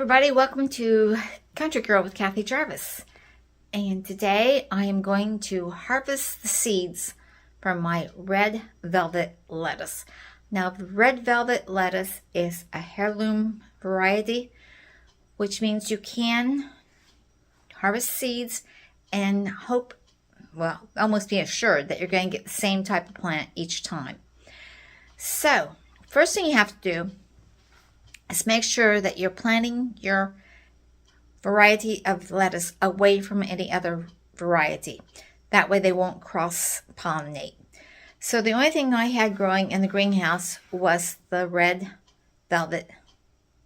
everybody, welcome to Country Girl with Kathy Jarvis. And today I am going to harvest the seeds from my red velvet lettuce. Now the red velvet lettuce is a heirloom variety, which means you can harvest seeds and hope, well, almost be assured that you're going to get the same type of plant each time. So, first thing you have to do is make sure that you're planting your variety of lettuce away from any other variety. That way they won't cross-pollinate. So the only thing I had growing in the greenhouse was the red velvet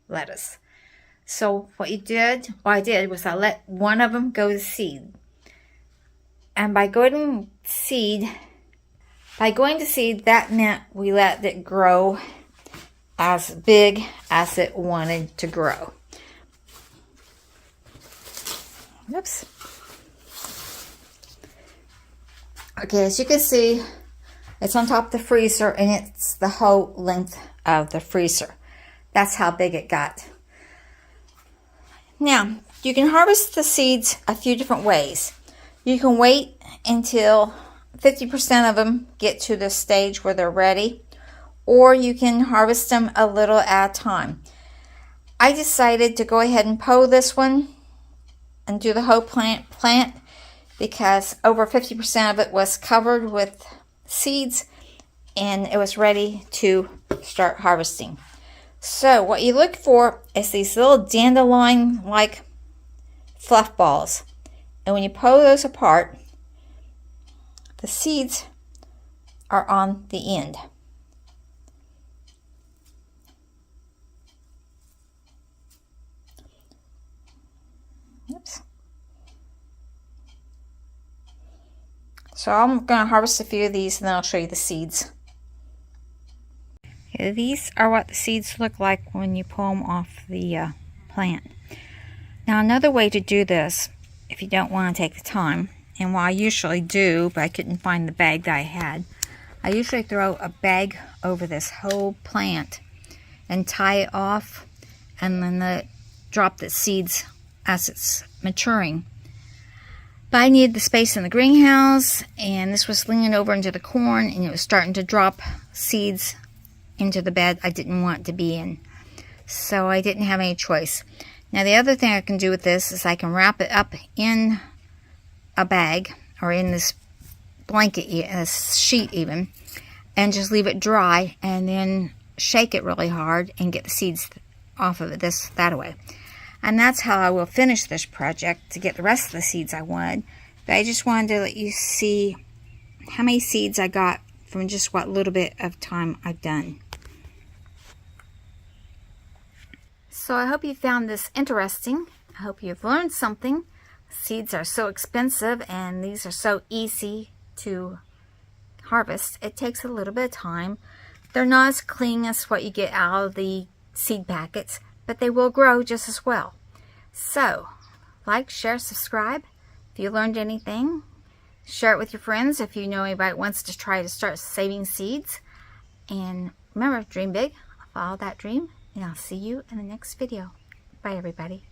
lettuce. So what I did was I let one of them go to seed. And by going to seed, that meant we let it grow as big as it wanted to grow. Oops. Okay, as you can see, it's on top of the freezer and it's the whole length of the freezer. That's how big it got. Now, you can harvest the seeds a few different ways. You can wait until 50% of them get to the stage where they're ready, or you can harvest them a little at a time. I decided to go ahead and hoe this one and do the whole plant because over 50% of it was covered with seeds and it was ready to start harvesting. So what you look for is these little dandelion-like fluff balls. And when you pull those apart, the seeds are on the end. Oops. So I'm going to harvest a few of these and then I'll show you the seeds. Okay, these are what the seeds look like when you pull them off the plant. Now another way to do this, if you don't want to take the time, and what I usually do, but I couldn't find the bag that I had, I usually throw a bag over this whole plant and tie it off and then drop the seeds as it's maturing. But I needed the space in the greenhouse, and this was leaning over into the corn, and it was starting to drop seeds into the bed I didn't want it to be in. So I didn't have any choice. Now the other thing I can do with this is I can wrap it up in a bag, or in this blanket, this sheet even, and just leave it dry, and then shake it really hard and get the seeds off of it that way. And that's how I will finish this project to get the rest of the seeds I wanted. But I just wanted to let you see how many seeds I got from just what little bit of time I've done. So I hope you found this interesting. I hope you've learned something. Seeds are so expensive and these are so easy to harvest. It takes a little bit of time. They're not as clean as what you get out of the seed packets, but they will grow just as well. So, like, share, subscribe. If you learned anything, share it with your friends if you know anybody that wants to try to start saving seeds. And remember, dream big, follow that dream, and I'll see you in the next video. Bye, everybody.